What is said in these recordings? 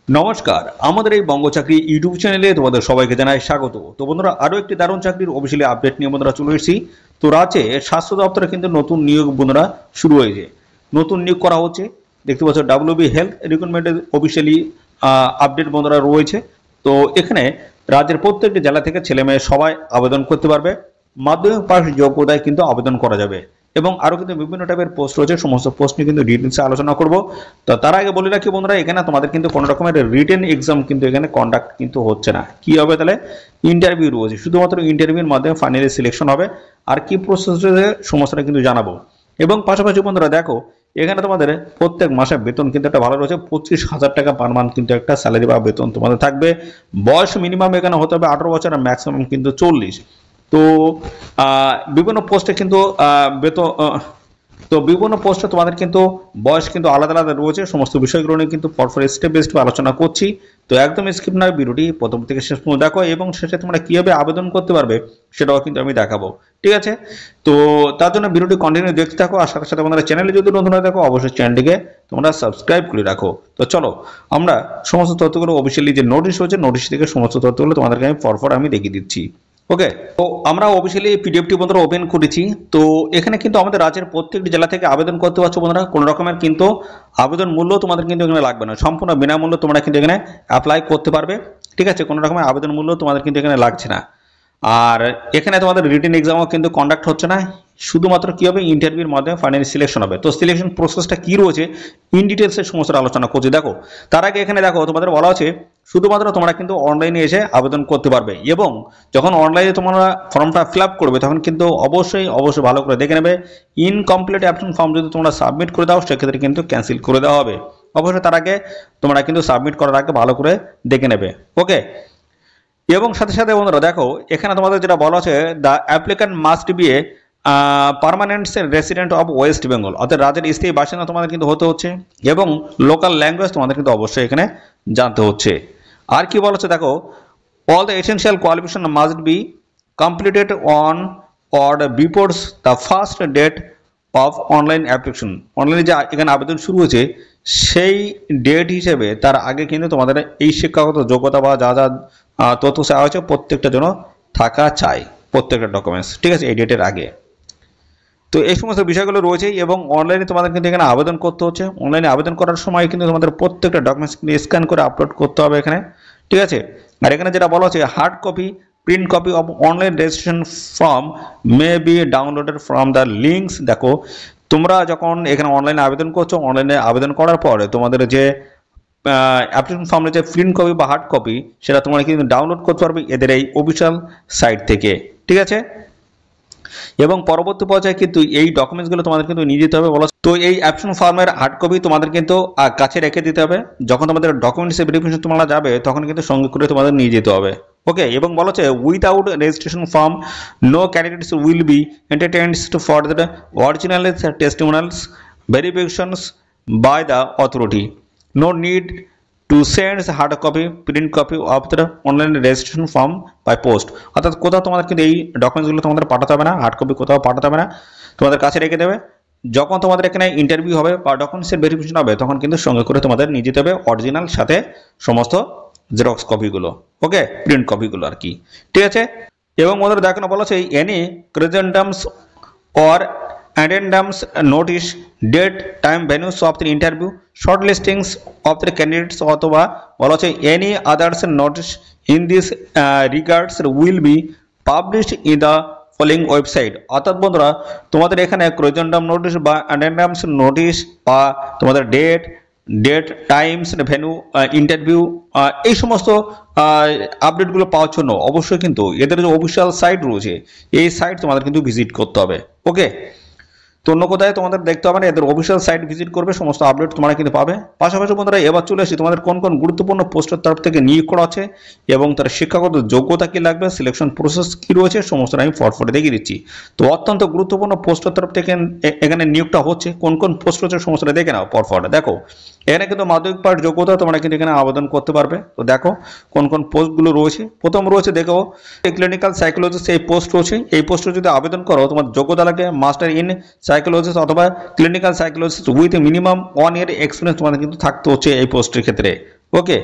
নমস্কার, আমাদের এই বঙ্গ চাকরি ইউটিউব চ্যানেলে তোমাদের সবাইকে জানাই স্বাগত। তো বন্ধুরা, আরো একটি দারুণ চাকরির অফিসিয়ালি আপডেট নিয়ে বন্ধুরা চলে এসেছি। তো রাজ্যে স্বাস্থ্য দপ্তরে কিন্তু নতুন নিয়োগ বন্ধুরা শুরু হয়েছে, নতুন নিয়োগ করা হচ্ছে। দেখতে পাচ্ছ WB হেলথ রিক্রুটমেন্টের অফিসিয়ালি আপডেট বন্ধুরা রয়েছে। তো এখানে রাজ্যের প্রত্যেকটি জেলা থেকে ছেলে মেয়ে সবাই আবেদন করতে পারবে। মাধ্যমিক পাস যোগ্যতায় কিন্তু আবেদন করা যাবে এবং আরো কিন্তু বিভিন্ন টাইপের পোস্ট রয়েছে। সমস্ত পোস্ট নিয়ে কিন্তু ডিটেলসে আলোচনা করব। তো তার আগে বলে রাখি বন্ধুরা, এখানে তোমাদের কিন্তু কোনো রকমের রিটেন এক্সাম কিন্তু এখানে কন্ডাক্ট কিন্তু হচ্ছে না। কি হবে তাহলে? ইন্টারভিউ রয়েছে, শুধুমাত্র ইন্টারভিউর মাধ্যমে ফাইনালি সিলেকশন হবে। আর কি প্রসেস রয়েছে সমস্তটা কিন্তু জানাবো। এবং পাশাপাশি বন্ধুরা দেখো, এখানে তোমাদের প্রত্যেক মাসে বেতন কিন্তু একটা ভালো রয়েছে, 25,000 টাকা পার মান্থ কিন্তু একটা স্যালারি বা বেতন তোমাদের থাকবে। বয়স মিনিমাম এখানে হতে হবে 18 বছর, আর ম্যাক্সিমাম কিন্তু 40। তো বিভিন্ন পোস্টে কিন্তু বেতন তো বিভিন্ন পোস্টে তোমাদের কিন্তু বয়স কিন্তু আলাদা আলাদা রয়েছে। সমস্ত বিষয়গুলো নিয়ে কিন্তু পরপর স্টেপ বাই স্টেপ আলোচনা করছি। তো একদম স্কিপ নয়, ভিডিওটি প্রথম থেকে শেষ পর্যন্ত দেখো এবং শেষে তোমরা কিভাবে আবেদন করতে পারবে সেটাও কিন্তু আমি দেখাবো। ঠিক আছে? তো তার জন্য ভিডিওটি কন্টিনিউ দেখতে থাকো। আর সাথে সাথে আমাদের চ্যানেলে যদি নতুন হয়ে থাকো অবশ্যই চ্যানেলটিকে তোমরা সাবস্ক্রাইব করে রাখো। তো চলো আমরা সমস্ত তথ্যগুলো অফিসিয়ালি যে নোটিশ হয়েছে, নোটিশ থেকে সমস্ত তথ্যগুলো তোমাদেরকে আমি পরপর আমি দেখিয়ে দিচ্ছি। ওকে, তো আমরা অফিসিয়ালি পিডিএফটি বন্ধুরা ওপেন করেছি। তো এখানে কিন্তু আমাদের রাজ্যের প্রত্যেকটি জেলা থেকে আবেদন করতে পারছো বন্ধুরা। কোনো রকমের কিন্তু আবেদন মূল্য তোমাদের কিন্তু এখানে লাগবে না, সম্পূর্ণ বিনামূল্যে তোমরা কিন্তু এখানে অ্যাপ্লাই করতে পারবে। ঠিক আছে? কোনো রকমের আবেদন মূল্য তোমাদের কিন্তু এখানে লাগছে না। আর এখানে তোমাদের রিটেন এক্সামও কিন্তু কন্ডাক্ট হচ্ছে না, শুধুমাত্র কি হবে, ইন্টারভিউর মাধ্যমে ফাইনালি সিলেকশন হবে। তো সিলেকশন প্রসেসটা কি রয়েছে ইন ডিটেলসে সমস্ত আলোচনা করছি। দেখো, তার আগে এখানে দেখো তোমাদের বলা আছে শুধুমাত্র তোমরা কিন্তু অনলাইনে এসে আবেদন করতে পারবে এবং যখন অনলাইনে তোমরা ফর্মটা ফিল আপ করবে তখন কিন্তু অবশ্যই ভালো করে দেখে নেবে। ইনকমপ্লিট অ্যাপ্লিকেশন ফর্ম যদি তোমরা সাবমিট করে দাও সেক্ষেত্রে কিন্তু ক্যান্সেল করে দেওয়া হবে। অবশ্যই তার আগে তোমরা কিন্তু সাবমিট করার আগে ভালো করে দেখে নেবে। ওকে, এবং সাথে সাথে বন্ধুরা দেখো, এখানে তোমাদের যেটা বলা আছে, the applicant must B a permanent resident of West Bengal, অর্থাৎ রাজ্যের স্থায়ী বাসিন্দা তোমাদের কিন্তু হতে হচ্ছে এবং লোকাল ল্যাঙ্গুয়েজ তোমাদের কিন্তু অবশ্যই এখানে জানতে হচ্ছে। আর কি বলা হচ্ছে দেখো, all the essential qualification must be completed on or before the first date of online application. অনলাইনে যে এখানে আবেদন শুরু হয়েছে সেই ডেট হিসেবে তার আগে কিন্তু তোমাদের এই শিক্ষাগত যোগ্যতা বা যা যা তথ্য চাওয়া হয়েছে প্রত্যেকটা জন্য থাকা চাই, প্রত্যেকটা ডকুমেন্টস। ঠিক আছে? এই ডেটের আগে। তো এই সমস্ত বিষয়গুলো রয়েছে এবং অনলাইনে তোমাদের কিন্তু এখানে আবেদন করতে হচ্ছে। অনলাইনে আবেদন করার সময় কিন্তু তোমাদের প্রত্যেকটা ডকুমেন্টস স্ক্যান করে আপলোড করতে হবে এখানে। ঠিক আছে? আর এখানে যেটা বলা হচ্ছে, hard copy print copy of online registration form may be downloaded from the links. দেখো, তোমরা যখন এখানে অনলাইনে আবেদন করছো, অনলাইনে আবেদন করার পরে তোমাদের যে অ্যাপ্লিকেশন ফর্মের যে প্রিন্ট কপি বা হার্ড কপি সেটা তোমরা কিন্তু ডাউনলোড করতে পারবে এদের এই অফিসিয়াল সাইট থেকে। ঠিক আছে? এবং পরবর্তী পর্যায়ে কিন্তু এই ডকুমেন্টসগুলো তোমাদের কিন্তু নিয়ে যেতে হবে বলা। তো এই অ্যাপ্লিকেশন ফর্মের হার্ড কপি তোমাদের কিন্তু কাছে রেখে দিতে হবে। যখন তোমাদের ডকুমেন্টসের ভেরিফিকেশন তোমরা যাবে তখন কিন্তু সঙ্গে করে তোমাদের নিয়ে যেতে হবে। ওকে, এবং বলা হচ্ছে without registration form no candidates will be entertained for the original testimonials verifications by the authority. No need to send hard copy print copy of the online registration form by post। অর্থাৎ কোথাও তোমাদের কিন্তু এই ডকুমেন্টসগুলো তোমাদের পাঠাতে হবে না, হার্ড কপি কোথাও পাঠাতে হবে না, তোমাদের কাছে রেখে দেবে। যখন তোমাদের এখানে ইন্টারভিউ হবে বা ডকুমেন্টসের ভেরিফিকেশন হবে তখন কিন্তু সঙ্গে করে তোমাদের নিয়ে যেতে হবে অরিজিনাল সাথে সমস্ত জেরক্স কপিগুলো। ওকে, প্রিন্ট কপিগুলো আর কি। ঠিক আছে? এবং ওদের দেখানো বলা আছে any ক্রেজেন্ডামস or addendums notice date time venues of the interview shortlistings of the candidates অথবা বলা হচ্ছে any others notice in this regards will be published in the following website। অর্থাৎ বন্ধুরা, তোমাদের এখানে ক্রেজেন্ডাম নোটিশ বা অ্যাডেন্ডামস নোটিশ বা তোমাদের ডেট টাইমস ভেন্যু ইন্টারভিউ এই সমস্ত আপডেটগুলো পাওয়ার জন্য অবশ্যই কিন্তু এদের যে অফিসিয়াল সাইট রয়েছে এই সাইট তোমাদের কিন্তু ভিজিট করতে হবে। ওকে, তো অন্য কোথায় তোমাদের দেখতে হবে না, এদের অফিসিয়াল সাইট ভিজিট করবে, সমস্ত আপডেট তোমরা কিন্তু পাবে। পাশাপাশি বন্ধুরা এবার চলে আসি তোমাদের কোন কোন গুরুত্বপূর্ণ পোস্টের তরফ থেকে নিয়োগ করা আছে এবং তার শিক্ষাগত যোগ্যতা কি লাগবে, সিলেকশন প্রসেস কি রয়েছে সমস্ত আমি ফটফটে দেখিয়ে দিচ্ছি। তো অত্যন্ত গুরুত্বপূর্ণ পোস্টের তরফ থেকে এখানে নিয়োগটা হচ্ছে, কোন কোন পোস্ট রয়েছে সমস্তটা দেখে নাও ফটফটে। দেখো, এখানে কিন্তু মাধ্যমিক পাস যোগ্যতা তোমরা কিন্তু এখানে আবেদন করতে পারবে। তো দেখো কোন কোন পোস্টগুলো রয়েছে। প্রথম রয়েছে দেখো ক্লিনিক্যাল সাইকোলজিস্ট, এই পোস্ট রয়েছে। এই পোস্টে যদি আবেদন করো তোমার যোগ্যতা লাগে মাস্টার ইন সাইকোলজিস্ট অথবা clinical psychologist with minimum 1 year experience তোমাদের কিন্তু থাকতে হচ্ছে এই পোস্টের ক্ষেত্রে। ওকে,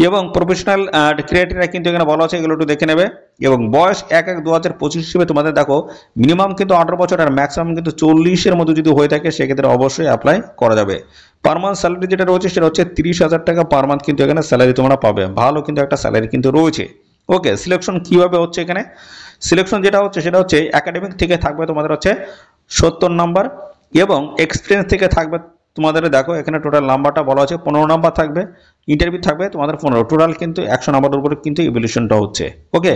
এবং প্রফেশনাল ক্রিয়েটাররা কিন্তু এখানে বলা আছে, এগুলো একটু দেখে নেবে। এবং বয়স 1/1/2025 হিসেবে তোমাদের দেখো মিনিমাম কিন্তু 18 বছর আর ম্যাক্সিমাম কিন্তু 40-এর মধ্যে যদি হয়ে থাকে সেক্ষেত্রে অবশ্যই অ্যাপ্লাই করা যাবে। পার মান্থ স্যালারি যেটা রয়েছে সেটা হচ্ছে 30,000 টাকা পার মান্থ কিন্তু এখানে স্যালারি তোমরা পাবে, ভালো কিন্তু একটা স্যালারি কিন্তু রয়েছে। ওকে, সিলেকশন কিভাবে হচ্ছে এখানে, সিলেকশন যেটা হচ্ছে সেটা হচ্ছে একাডেমিক থেকে থাকবে তোমাদের হচ্ছে 70 নাম্বার এবং এক্সপিরিয়েন্স থেকে থাকবে তোমাদের, দেখো এখানে টোটাল নাম্বারটা বলা আছে 15 নাম্বার থাকবে, ইন্টারভিউ থাকবে তোমাদের 15, টোটাল কিন্তু 100 নাম্বারের উপরে কিন্তু ইভ্যালুয়েশনটা হচ্ছে। ওকে,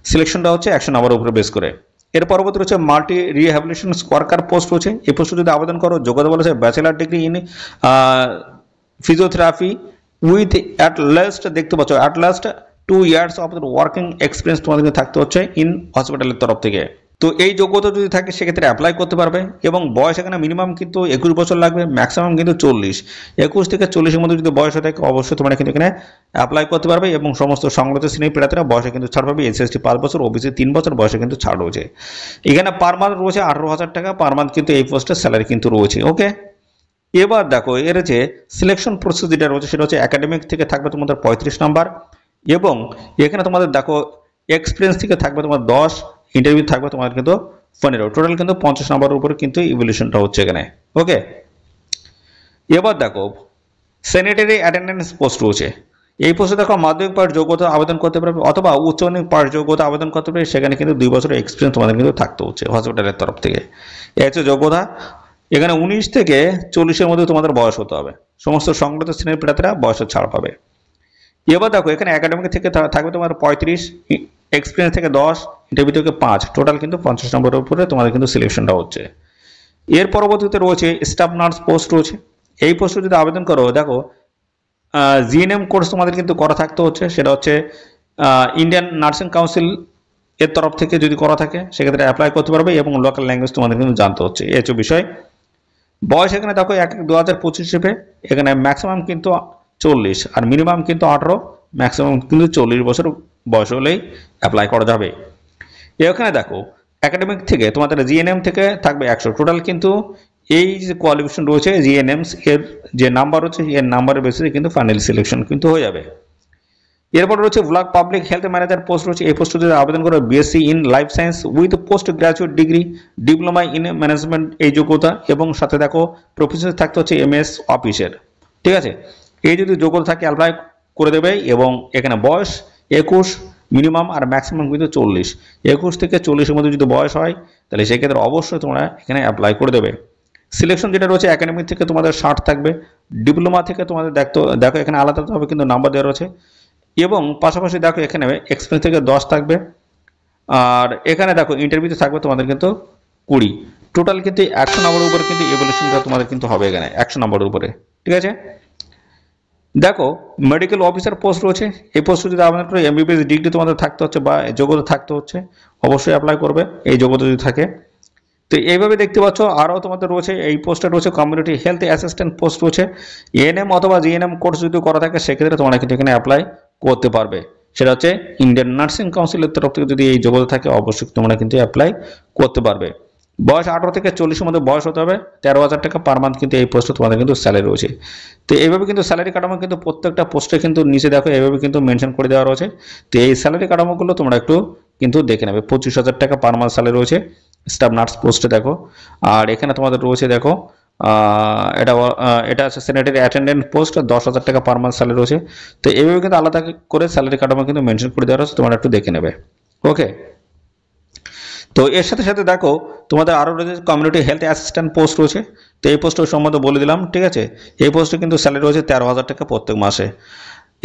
সিলেকশনটা হচ্ছে 100 নাম্বারের উপরে বেস করে। এর পরবর্তী হচ্ছে মাল্টি রিহ্যাবিলিটেশন ওয়ার্কার পোস্ট রয়েছে। এই পোস্টে যদি আবেদন করো যোগ্যতা বলেছে bachelor degree in physiotherapy with at last, দেখতে পাচ্ছ at last 2 years of working experience তোমাদেরকে থাকতে হচ্ছে ইন হসপিটালের তরফ থেকে। তো এই যোগ্যতা যদি থাকে সেক্ষেত্রে অ্যাপ্লাই করতে পারবে। এবং বয়স এখানে মিনিমাম কিন্তু 21 বছর লাগবে, ম্যাক্সিমাম কিন্তু 40, 21 থেকে 40-এর মধ্যে যদি বয়স হয়ে থাকে অবশ্যই তোমরা কিন্তু এখানে অ্যাপ্লাই করতে পারবে। এবং সমস্ত সংগঠিত শ্রেণীর প্রার্থীরা বয়সে কিন্তু ছাড় পাবে, এসসি 5 বছর, ওবিসি 3 বছর বয়সে কিন্তু ছাড় রয়েছে। এখানে পার মান্থ রয়েছে 18,000 টাকা পার মান্থ কিন্তু এই পোস্টের স্যালারি কিন্তু রয়েছে। ওকে, এবার দেখো এর যে সিলেকশন প্রসেস যেটা রয়েছে সেটা হচ্ছে একাডেমিক থেকে থাকবে তোমাদের 35 নাম্বার এবং এখানে তোমাদের দেখো এক্সপিরিয়েন্স থেকে থাকবে তোমার 10, ইন্টারভিউ থাকবে তোমার কিন্তু 15, টোটাল কিন্তু 50 নাম্বারের উপরে কিন্তু ইভ্যালুয়েশনটা হচ্ছে এখানে। ওকে, এবার দেখো স্যানিটারি অ্যাটেন্ডেন্স পোস্ট রয়েছে। এই পোস্টে দেখো মাধ্যমিক পাস যোগ্যতা আবেদন করতে পারবে অথবা উচ্চ মাধ্যমিক পাস যোগ্যতা আবেদন করতে পারবে, সেখানে কিন্তু 2 বছরের এক্সপিরিয়েন্স তোমাদের কিন্তু থাকতে হচ্ছে হসপিটালের তরফ থেকে। এই হচ্ছে যোগ্যতা। এখানে 19 থেকে 40-এর মধ্যে তোমাদের বয়স হতে হবে, সমস্ত সংগঠিত শ্রেণীর প্রার্থীরা বয়সের ছাড় পাবে। এবার দেখো এখানে একাডেমিক থেকে থাকবে তোমার 35, এক্সপিরিয়েন্স থেকে 10, ইন্টারভিউ থেকে 5, টোটাল কিন্তু 50 নম্বরের উপরে তোমাদের কিন্তু সিলেকশনটা হচ্ছে। এর পরবর্তীতে রয়েছে স্টাফ নার্স পোস্ট রয়েছে। এই পোস্টে যদি আবেদন করো দেখো জিএনএম কোর্স তোমাদের কিন্তু করা থাকতে হচ্ছে, সেটা হচ্ছে ইন্ডিয়ান নার্সিং কাউন্সিল এর তরফ থেকে যদি করা থাকে সেক্ষেত্রে অ্যাপ্লাই করতে পারবে এবং লোকাল ল্যাঙ্গুয়েজ তোমাদের কিন্তু জানতে হচ্ছে, এই হচ্ছে বিষয়। বয়স এখানে দেখো 1/1/2025 হিসেবে এখানে ম্যাক্সিমাম কিন্তু 40 আর মিনিমাম কিন্তু 18, ম্যাক্সিমাম কিন্তু 40 বছর বয়স হলেই অ্যাপ্লাই করা যাবে। এখানে দেখো একাডেমিক থেকে তোমাদের জিএনএম থেকে থাকবে 100, টোটাল কিন্তু এই যে কোয়ালিফিকেশন রয়েছে জিএনএমস এর যে নাম্বার রয়েছে এর নাম্বারের বেসিসে কিন্তু ফাইনাল সিলেকশন কিন্তু হয়ে যাবে। এরপর রয়েছে block public health manager post রয়েছে। এই পোস্টে যদি আবেদন করো BSc in life science with post graduate degree, diploma in management এই যোগ্যতা এবং সাথে দেখো প্রফেশন থাকতে হচ্ছে এমএস অফিসের, ঠিক আছে। এই যদি যোগ্যতা থাকে অ্যাপ্লাই করে দেবে এবং এখানে বয়স 21 মিনিমাম আর ম্যাক্সিমাম কিন্তু 40, 21 থেকে 40-এর মধ্যে যদি বয়স হয় তাহলে সেক্ষেত্রে অবশ্যই তোমরা এখানে অ্যাপ্লাই করে দেবে। সিলেকশন যেটা রয়েছে একাডেমিক থেকে তোমাদের 60 থাকবে, ডিপ্লোমা থেকে তোমাদের দেখো এখানে আলাদাভাবে কিন্তু নাম্বার দেওয়া রয়েছে এবং পাশাপাশি দেখো এখানে এক্সপিরিয়েন্স থেকে 10 থাকবে আর এখানে দেখো ইন্টারভিউতে থাকবে তোমাদের কিন্তু 20, টোটাল কিন্তু 100 নম্বরের উপরে কিন্তু ইভ্যালুয়েশনটা তোমাদের কিন্তু হবে এখানে 100 নম্বরের উপরে, ঠিক আছে। দেখো মেডিকেল অফিসার পোস্ট রয়েছে। এই পোস্টে যদি আবেদন করে এমবিবিএস ডিগ্রি তোমাদের থাকতে হচ্ছে বা যোগ্যতা থাকতে হচ্ছে, অবশ্যই অ্যাপ্লাই করবে এই যোগ্যতা যদি থাকে। তো এইভাবে দেখতে পাচ্ছ আরও তোমাদের রয়েছে এই পোস্টে রয়েছে কমিউনিটি হেলথ অ্যাসিস্ট্যান্ট পোস্ট রয়েছে। এএনএম অথবা জিএনএম কোর্স যদি করা থাকে সেক্ষেত্রে তোমরা কিন্তু এখানে অ্যাপ্লাই করতে পারবে, সেটা হচ্ছে ইন্ডিয়ান নার্সিং কাউন্সিলের তরফ থেকে যদি এই যোগ্যতা থাকে অবশ্যই তোমরা কিন্তু অ্যাপ্লাই করতে পারবে। বয়স 18 থেকে 40-এর মধ্যে বয়স হতে হবে, 13,000 টাকা পার মান্থ কিন্তু এই পোস্টে তোমাদের কিন্তু স্যালারি রয়েছে। তো এইভাবে কিন্তু স্যালারি কাঠামো কিন্তু প্রত্যেকটা পোস্টে কিন্তু নিচে দেখো এইভাবে কিন্তু মেনশন করে দেওয়া রয়েছে। তো এই স্যালারি কাঠামোগুলো তোমরা একটু কিন্তু দেখে নেবে। 25,000 টাকা পার মান্থ স্যালারি রয়েছে স্টাফ নার্স পোস্টে দেখো। আর এখানে তোমাদের রয়েছে দেখো এটা আছে স্যানিটারি অ্যাটেন্ডেন্ট পোস্ট 10,000 টাকা পার মান্থ স্যালারি রয়েছে। তো এইভাবে কিন্তু আলাদা করে স্যালারি কাঠামো কিন্তু মেনশন করে দেওয়া রয়েছে, তোমরা একটু দেখে নেবে। ওকে, তো এর সাথে সাথে দেখো তোমাদের আরও রয়েছে কমিউনিটি হেলথ অ্যাসিস্ট্যান্ট পোস্ট রয়েছে। তো এই পোস্টের সম্বন্ধে বলে দিলাম, ঠিক আছে। এই পোস্টে কিন্তু স্যালারি রয়েছে 13,000 টাকা প্রত্যেক মাসে।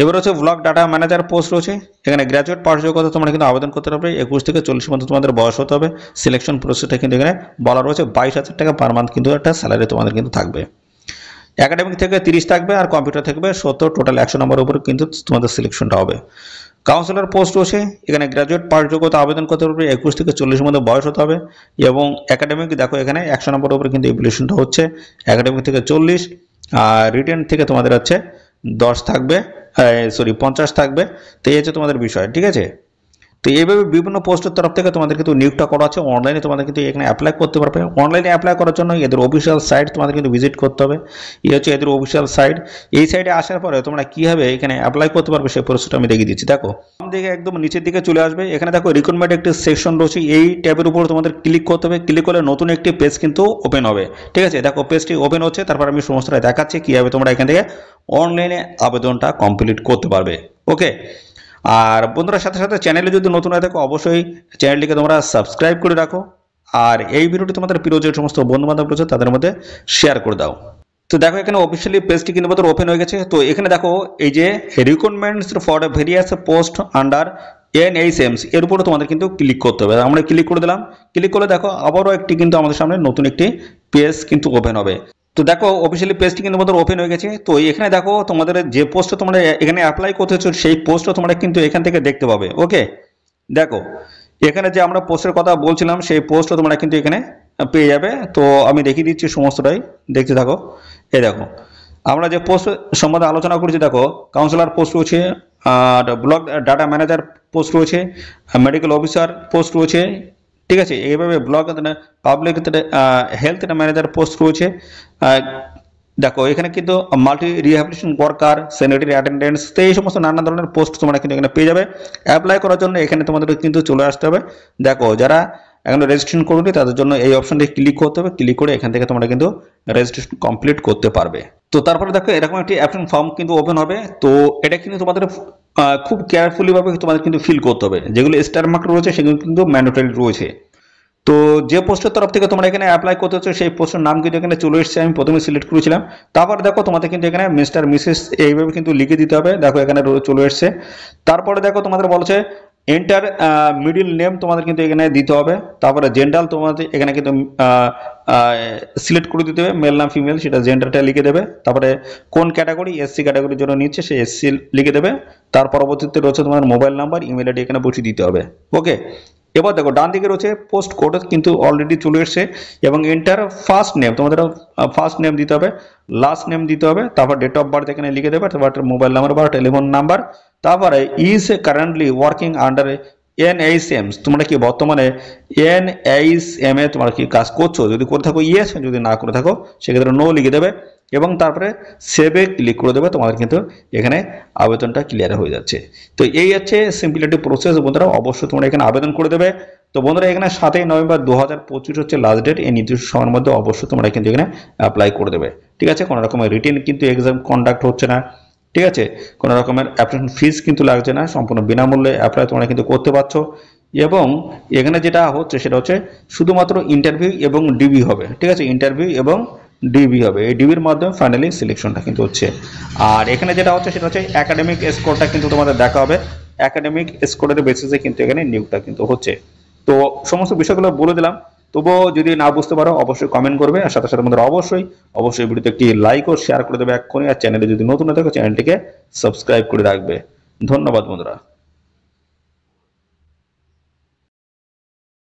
এবার হচ্ছে ব্লক ডাটা ম্যানেজার পোস্ট রয়েছে। এখানে গ্র্যাজুয়েট পাস যোগ্যতা তোমরা কিন্তু আবেদন করতে পারবে, 21 থেকে 40-এর মধ্যে তোমাদের বয়স হতে হবে। সিলেকশন প্রসেসটা কিন্তু এখানে বলা রয়েছে 22,000 টাকা পার মান্থ কিন্তু একটা স্যালারি তোমাদের কিন্তু থাকবে। একাডেমিক থেকে 30 থাকবে আর কম্পিউটার থাকবে 70, টোটাল 100 নম্বরের উপরে কিন্তু তোমাদের সিলেকশনটা হবে। কাউন্সিলর পোস্ট রয়েছে। এখানে গ্র্যাজুয়েট পাস যোগ্যতা আবেদন করতে পারবে, 21 থেকে 40-এর মধ্যে বয়স হতে হবে এবং একাডেমিক দেখো এখানে 100 নম্বরের উপরে কিন্তু ইভ্যালুয়েশনটা হচ্ছে। একাডেমিক থেকে 40 আর রিটেন থেকে তোমাদের হচ্ছে 10 থাকবে, 50 থাকবে। তো এই হচ্ছে তোমাদের বিষয়, ঠিক আছে। তো তো এইভাবে বিভিন্ন পোস্টের তরফ থেকে তোমাদের কিন্তু নিয়োগটা করা আছে। অনলাইনে তোমাদের কিন্তু এখানে অ্যাপ্লাই করতে পারবে। অনলাইনে অ্যাপ্লাই করার জন্য এদের অফিসিয়াল সাইট তোমাদের কিন্তু ভিজিট করতে হবে। এই হচ্ছে এদের অফিসিয়াল সাইট। এই সাইটে আসার পরে তোমরা কীভাবে এখানে অ্যাপ্লাই করতে পারবে সেই প্রসেসটা আমি দেখিয়ে দিচ্ছি। দেখো বাম দিকে একদম নিচের দিকে চলে আসবে, এখানে দেখো রিক্রুটমেন্ট একটি সেকশন রয়েছে। এই ট্যাবের উপর তোমাদের ক্লিক করতে হবে। ক্লিক করলে নতুন একটি পেজ কিন্তু ওপেন হবে। ঠিক আছে, দেখো পেজটি ওপেন হচ্ছে। তারপর আমি সমস্তটা দেখাচ্ছি কীভাবে তোমরা এখান থেকে অনলাইনে আবেদনটা কমপ্লিট করতে পারবে। ওকে, আর বন্ধুরা সাথে সাথে চ্যানেলে যদি নতুন হয়ে থাকো অবশ্যই চ্যানেলটিকে তোমরা সাবস্ক্রাইব করে রাখো। আর এই ভিডিওটি তোমাদের প্রিয় যে সমস্ত বন্ধু বান্ধব রয়েছে তাদের মধ্যে শেয়ার করে দাও। তো দেখো এখানে অফিসিয়ালি পেজটি কিন্তু আমাদের ওপেন হয়ে গেছে। তো এখানে দেখো এই যে recruitments for various post under NHMS এর উপরে তোমাদের কিন্তু ক্লিক করতে হবে। আমরা ক্লিক করে দিলাম। ক্লিক করলে দেখো আবারও একটি কিন্তু আমাদের সামনে নতুন একটি পেজ কিন্তু ওপেন হবে। তো দেখো অফিসিয়ালি পেজটি কিন্তু আমাদের ওপেন হয়ে গেছে। তো এখানে দেখো তোমাদের যে পোস্টটা তোমরা এখানে অ্যাপ্লাই করতেছো সেই পোস্টটা তোমরা কিন্তু এখান থেকে দেখতে পাবে। ওকে, দেখো এখানে যে আমরা পোস্টের কথা বলছিলাম সেই পোস্টটা তোমরা কিন্তু এখানে পেয়ে যাবে। তো আমি দেখিয়ে দিচ্ছি সমস্তটাই, দেখতে থাকো। এই দেখো আমরা যে পোস্ট সম্বন্ধে আলোচনা করেছি, দেখো কাউন্সিলর পোস্ট রয়েছে, ব্লক ডাটা ম্যানেজার পোস্ট রয়েছে, মেডিকেল অফিসার পোস্ট রয়েছে। ঠিক আছে, এইভাবে block public health manager post রয়েছে। দেখো এখানে কিন্তু multi rehabilitation worker, sanitary attendants, তো এই সমস্ত নানা ধরনের পোস্ট তোমরা কিন্তু এখানে পেয়ে যাবে। অ্যাপ্লাই করার জন্য এখানে তোমাদের কিন্তু চলে আসতে হবে। দেখো যারা এখন রেজিস্ট্রেশন করবে তাদের জন্য এই অপশনটি ক্লিক করতে হবে। ক্লিক করে এখান থেকে তোমরা কিন্তু রেজিস্ট্রেশন কমপ্লিট করতে পারবে। তো তারপরে দেখো এরকম একটি অ্যাপ্লিকেশন ফর্ম কিন্তু ওপেন হবে। তো এটা কিন্তু তোমাদের খুব কেয়ারফুলি ভাবে তোমাদের কিন্তু ফিল করতে হবে। যেগুলো স্টার মার্ক রয়েছে সেগুলো কিন্তু ম্যান্ডেটরি রয়েছে। তো যে পোস্টের তরফ থেকে তোমরা এখানে অ্যাপ্লাই করতে হচ্ছে সেই পোস্টের নাম কিন্তু এখানে চলে এসেছে। আমি প্রথমে সিলেক্ট করেছিলাম। তারপর দেখো তোমাদের কিন্তু এখানে মিস্টার মিসেস এইভাবে কিন্তু লিখে দিতে হবে। দেখো এখানে চলে এসেছে। তারপরে দেখো তোমাদের বলছে এন্টার মিডল নেম তোমাদের কিন্তু এখানে দিতে হবে। তারপরে জেন্ডার তোমাদের এখানে কিন্তু সিলেক্ট করে দিতে হবে, মেল নাম ফিমেল সেটা জেন্ডারটা লিখে দেবে। তারপরে কোন ক্যাটাগরি, SC ক্যাটাগরির জন্য নিচ্ছে সেই SC লিখে দেবে। তার পরবর্তীতে রয়েছে তোমার মোবাইল নাম্বার, ইমেল আইডি এখানে বসিয়ে দিতে হবে। ওকে, এবার দেখো ডান দিকে রয়েছে পোস্ট কোড কিন্তু অলরেডি চলে এসেছে এবং এন্টার ফার্স্ট নেম তোমাদের ফার্স্ট নেম দিতে হবে, লাস্ট নেম দিতে হবে, তারপর ডেট অফ বার্থ এখানে লিখে দেবে, তারপর মোবাইল নাম্বার বা টেলিফোন নাম্বার, তারপরে is currently working under NHMS তোমরা কি বর্তমানে NHM এ তোমরা কি কাজ করছো, যদি করে থাকো ইয়েস, যদি না করে থাকো সেক্ষেত্রে নো লিখে দেবে এবং তারপরে সেভে ক্লিক করে দেবে। তোমাদের কিন্তু এখানে আবেদনটা ক্লিয়ার হয়ে যাচ্ছে। তো এই হচ্ছে সিম্পলিটি প্রসেস বন্ধুরা, অবশ্যই তোমরা এখানে আবেদন করে দেবে। তো বন্ধুরা এখানে 7ই নভেম্বর 2025 হচ্ছে লাস্ট ডেট। এই নির্দিষ্ট সময়ের মধ্যে অবশ্যই তোমরা কিন্তু এখানে অ্যাপ্লাই করে দেবে। ঠিক আছে, কোনো রকমের রিটেন কিন্তু এক্সাম কন্ডাক্ট হচ্ছে না। ঠিক আছে, কোনো রকমের অ্যাপ্লিকেশন ফিস কিন্তু লাগছে না, সম্পূর্ণ বিনামূল্যে অ্যাপ্লাই তোমরা কিন্তু করতে পারছো। এবং এখানে যেটা হচ্ছে সেটা হচ্ছে শুধুমাত্র ইন্টারভিউ এবং ডিবি হবে। ঠিক আছে, ইন্টারভিউ এবং ডিবি হবে, এই ডিবির মাধ্যমে ফাইনালি সিলেকশনটা কিন্তু হচ্ছে। আর এখানে যেটা হচ্ছে সেটা হচ্ছে একাডেমিক স্কোরটা কিন্তু তোমাদের দেখা হবে। একাডেমিক স্কোরের বেসিসে কিন্তু এখানে নিয়োগটা কিন্তু হচ্ছে। তো সমস্ত বিষয়গুলো বলে দিলাম। তবুও যদি না বুঝতে পারো অবশ্যই কমেন্ট করবে। আর সাথে সাথে আমাদের অবশ্যই ভিডিওতে একটি লাইক ও শেয়ার করে দেবে এক্ষুনি। আর চ্যানেলে যদি নতুন হয়ে থাকে চ্যানেলটিকে সাবস্ক্রাইব করে রাখবে। ধন্যবাদ বন্ধুরা।